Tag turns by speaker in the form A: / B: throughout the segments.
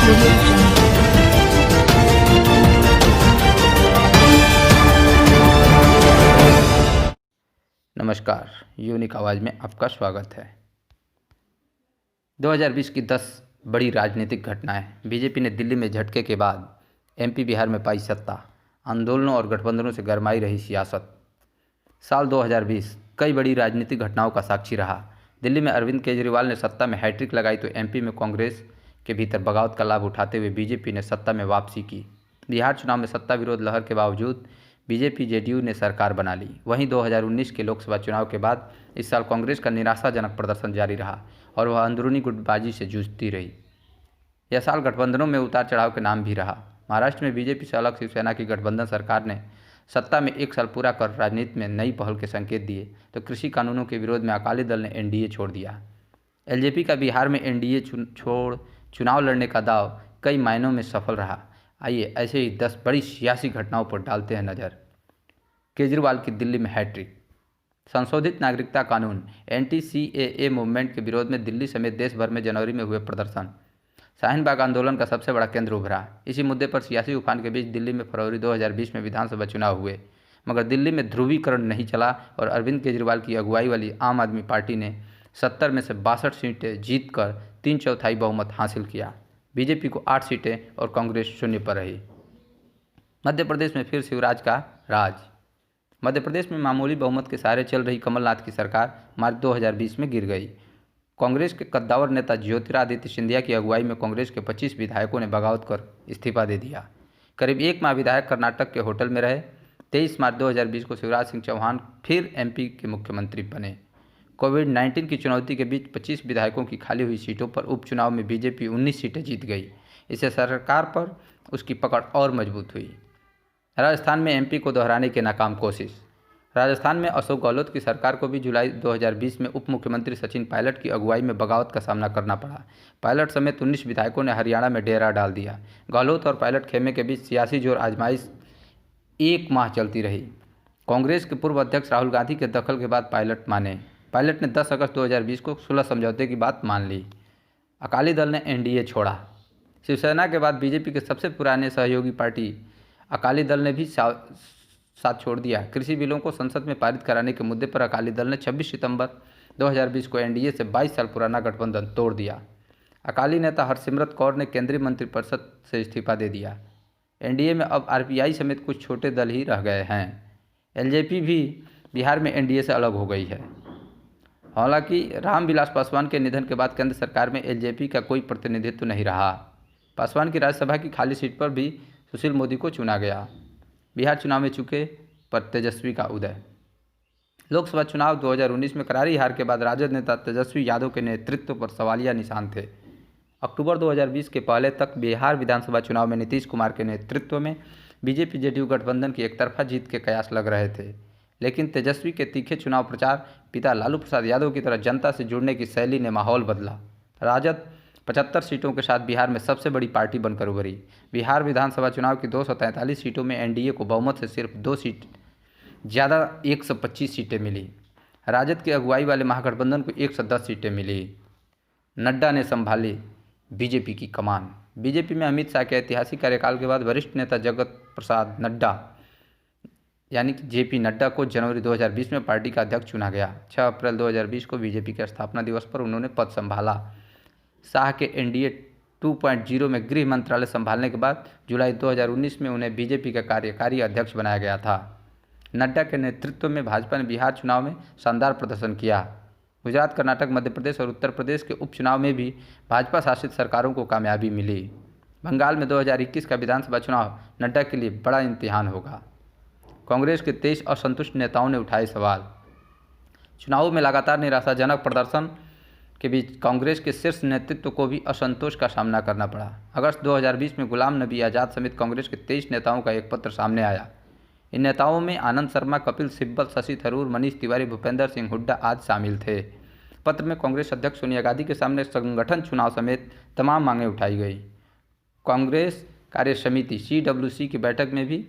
A: Audio Jungle.
B: नमस्कार, unique आवाज़ में आपका स्वागत है। 2020 की 10 बड़ी राजनीतिक घटनाएं। बीजेपी ने दिल्ली में झटके के बाद एमपी बिहार में पाई सत्ता, आंदोलनों और गठबंधनों से गरमाई रही सियासत। साल 2020 कई बड़ी राजनीतिक घटनाओं का साक्षी रहा। दिल्ली में अरविंद केजरीवाल ने सत्ता में हैट्रिक लगाई तो एमपी में कांग्रेस के भीतर बगावत का लाभ उठाते हुए बीजेपी ने सत्ता में वापसी की। बिहार चुनाव में सत्ता विरोध लहर के बावजूद बीजेपी जेडीयू ने सरकार बना ली। वहीं 2019 के लोकसभा चुनाव के बाद इस साल कांग्रेस का निराशाजनक प्रदर्शन जारी रहा और वह अंदरूनी गुटबाजी से जूझती रही। यह साल गठबंधनों में उतार चढ़ाव के नाम भी रहा। महाराष्ट्र में बीजेपी से अलग शिवसेना की गठबंधन सरकार ने सत्ता में एक साल पूरा कर राजनीति में नई पहल के संकेत दिए तो कृषि कानूनों के विरोध में अकाली दल ने एनडीए छोड़ दिया। एलजेपी का बिहार में एनडीए छोड़ चुनाव लड़ने का दाव कई मायनों में सफल रहा। आइए ऐसे ही 10 बड़ी सियासी घटनाओं पर डालते हैं नज़र। केजरीवाल की दिल्ली में हैट्रिक। संशोधित नागरिकता कानून एंटी सीएए मूवमेंट के विरोध में दिल्ली समेत देश भर में जनवरी में हुए प्रदर्शन शाहीन बाग आंदोलन का सबसे बड़ा केंद्र उभरा। इसी मुद्दे पर सियासी उफान के बीच दिल्ली में फरवरी 2020 में विधानसभा चुनाव हुए, मगर दिल्ली में ध्रुवीकरण नहीं चला और अरविंद केजरीवाल की अगुवाई वाली आम आदमी पार्टी ने 70 में से 62 सीटें जीतकर 3/4 बहुमत हासिल किया। बीजेपी को 8 सीटें और कांग्रेस शून्य पर रही। मध्य प्रदेश में फिर शिवराज का राज। मध्य प्रदेश में मामूली बहुमत के सहारे चल रही कमलनाथ की सरकार मार्च 2020 में गिर गई। कांग्रेस के कद्दावर नेता ज्योतिरादित्य सिंधिया की अगुवाई में कांग्रेस के 25 विधायकों ने बगावत कर इस्तीफा दे दिया। करीब एक माह विधायक कर्नाटक के होटल में रहे। 23 मार्च 2020 को शिवराज सिंह चौहान फिर एमपी के मुख्यमंत्री बने। कोविड-19 की चुनौती के बीच 25 विधायकों की खाली हुई सीटों पर उपचुनाव में बीजेपी 19 सीटें जीत गई। इससे सरकार पर उसकी पकड़ और मजबूत हुई। राजस्थान में एमपी को दोहराने की नाकाम कोशिश। राजस्थान में अशोक गहलोत की सरकार को भी जुलाई 2020 में उप मुख्यमंत्री सचिन पायलट की अगुवाई में बगावत का सामना करना पड़ा। पायलट समेत 19 विधायकों ने हरियाणा में डेरा डाल दिया। गहलोत और पायलट खेमे के बीच सियासी जोर आजमाइश एक माह चलती रही। कांग्रेस के पूर्व अध्यक्ष राहुल गांधी के दखल के बाद पायलट माने। पायलट ने 10 अगस्त 2020 को सुलह समझौते की बात मान ली। अकाली दल ने एनडीए छोड़ा। शिवसेना के बाद बीजेपी के सबसे पुराने सहयोगी पार्टी अकाली दल ने भी साथ छोड़ दिया। कृषि बिलों को संसद में पारित कराने के मुद्दे पर अकाली दल ने 26 सितंबर 2020 को एनडीए से 22 साल पुराना गठबंधन तोड़ दिया। अकाली नेता हरसिमरत कौर ने केंद्रीय मंत्रिपरिषद से इस्तीफा दे दिया। एनडीए में अब आरपीआई समेत कुछ छोटे दल ही रह गए हैं। एलजेपी भी बिहार में एनडीए से अलग हो गई है। हालांकि रामविलास पासवान के निधन के बाद केंद्र सरकार में एलजेपी का कोई प्रतिनिधित्व नहीं रहा। पासवान की राज्यसभा की खाली सीट पर भी सुशील मोदी को चुना गया। बिहार चुनाव में चुके पर तेजस्वी का उदय। लोकसभा चुनाव 2019 में करारी हार के बाद राजद नेता तेजस्वी यादव के नेतृत्व पर सवालिया निशान थे। अक्टूबर 2020 के पहले तक बिहार विधानसभा चुनाव में नीतीश कुमार के नेतृत्व में बीजेपी जेडीयू गठबंधन की एकतरफा जीत के कयास लग रहे थे, लेकिन तेजस्वी के तीखे चुनाव प्रचार, पिता लालू प्रसाद यादव की तरह जनता से जुड़ने की शैली ने माहौल बदला। राजद 75 सीटों के साथ बिहार में सबसे बड़ी पार्टी बनकर उभरी। बिहार विधानसभा चुनाव की 243 सीटों में एनडीए को बहुमत से सिर्फ 2 सीट ज़्यादा 125 सीटें मिली। राजद की अगुवाई वाले महागठबंधन को 110 सीटें मिली। नड्डा ने संभाली बीजेपी की कमान। बीजेपी में अमित शाह के ऐतिहासिक कार्यकाल के बाद वरिष्ठ नेता जगत प्रसाद नड्डा यानी कि जेपी नड्डा को जनवरी 2020 में पार्टी का अध्यक्ष चुना गया। 6 अप्रैल 2020 को बीजेपी के स्थापना दिवस पर उन्होंने पद संभाला। शाह के एनडीए 2.0 में गृह मंत्रालय संभालने के बाद जुलाई 2019 में उन्हें बीजेपी का कार्यकारी अध्यक्ष बनाया गया था। नड्डा के नेतृत्व में भाजपा ने बिहार चुनाव में शानदार प्रदर्शन किया। गुजरात, कर्नाटक, मध्य प्रदेश और उत्तर प्रदेश के उपचुनाव में भी भाजपा शासित सरकारों को कामयाबी मिली। बंगाल में 2021 का विधानसभा चुनाव नड्डा के लिए बड़ा इम्तिहान होगा। कांग्रेस के 23 असंतुष्ट नेताओं ने उठाए सवाल। चुनावों में लगातार निराशाजनक प्रदर्शन के बीच कांग्रेस के शीर्ष नेतृत्व को भी असंतोष का सामना करना पड़ा। अगस्त 2020 में गुलाम नबी आज़ाद समेत कांग्रेस के 23 नेताओं का एक पत्र सामने आया। इन नेताओं में आनंद शर्मा, कपिल सिब्बल, शशि थरूर, मनीष तिवारी, भूपेंद्र सिंह हुड्डा आदि शामिल थे। पत्र में कांग्रेस अध्यक्ष सोनिया गांधी के सामने संगठन चुनाव समेत तमाम मांगें उठाई गई। कांग्रेस कार्य समिति CWC की बैठक में भी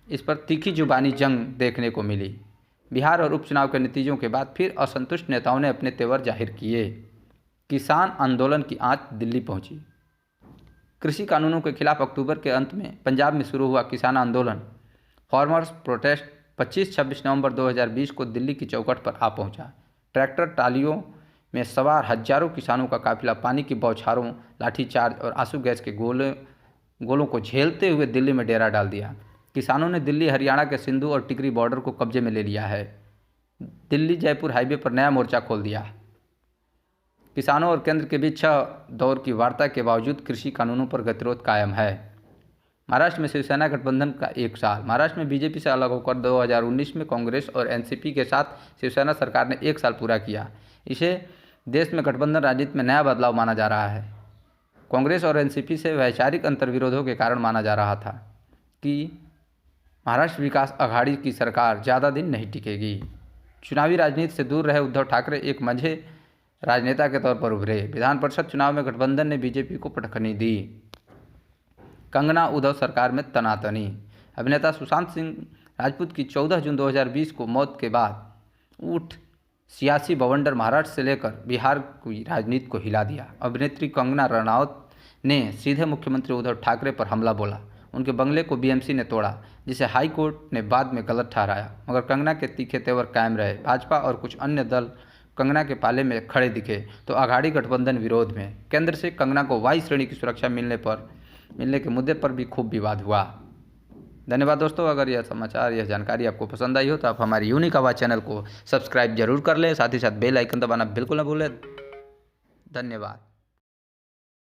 B: इस पर तीखी जुबानी जंग देखने को मिली। बिहार और उपचुनाव के नतीजों के बाद फिर असंतुष्ट नेताओं ने अपने तेवर जाहिर किए। किसान आंदोलन की आंच दिल्ली पहुंची। कृषि कानूनों के खिलाफ अक्टूबर के अंत में पंजाब में शुरू हुआ किसान आंदोलन फार्मर्स प्रोटेस्ट 25-26 नवंबर 2020 को दिल्ली की चौखट पर आ पहुंचा। ट्रैक्टर ट्रालियों में सवार हजारों किसानों का काफिला पानी की बौछारों, लाठीचार्ज और आंसू गैस के गोलों को झेलते हुए दिल्ली में डेरा डाल दिया। किसानों ने दिल्ली हरियाणा के सिंधु और टिकरी बॉर्डर को कब्जे में ले लिया है। दिल्ली जयपुर हाईवे पर नया मोर्चा खोल दिया। किसानों और केंद्र के बीच 6 दौर की वार्ता के बावजूद कृषि कानूनों पर गतिरोध कायम है। महाराष्ट्र में शिवसेना गठबंधन का 1 साल। महाराष्ट्र में बीजेपी से अलग होकर 2019 में कांग्रेस और एनसीपी के साथ शिवसेना सरकार ने 1 साल पूरा किया। इसे देश में गठबंधन राजनीति में नया बदलाव माना जा रहा है। कांग्रेस और एनसीपी से वैचारिक अंतर्विरोधों के कारण माना जा रहा था कि महाराष्ट्र विकास अघाड़ी की सरकार ज़्यादा दिन नहीं टिकेगी। चुनावी राजनीति से दूर रहे उद्धव ठाकरे एक मंझे राजनेता के तौर पर उभरे। विधान परिषद चुनाव में गठबंधन ने बीजेपी को पटखनी दी। कंगना उद्धव सरकार में तनातनी। अभिनेता सुशांत सिंह राजपूत की 14 जून 2020 को मौत के बाद उठ सियासी बवंडर महाराष्ट्र से लेकर बिहार की राजनीति को हिला दिया। अभिनेत्री कंगना रनौत ने सीधे मुख्यमंत्री उद्धव ठाकरे पर हमला बोला। उनके बंगले को बीएमसी ने तोड़ा, जिसे हाई कोर्ट ने बाद में गलत ठहराया, मगर कंगना के तीखे तेवर कायम रहे। भाजपा और कुछ अन्य दल कंगना के पाले में खड़े दिखे तो अघाड़ी गठबंधन विरोध में। केंद्र से कंगना को वाई श्रेणी की सुरक्षा मिलने के मुद्दे पर भी खूब विवाद हुआ। धन्यवाद दोस्तों। अगर यह समाचार, यह जानकारी आपको पसंद आई हो तो आप हमारी यूनिक आवाज़ चैनल को सब्सक्राइब जरूर कर लें, साथ ही साथ बेल आइकन दबाना बिल्कुल न भूलें। धन्यवाद।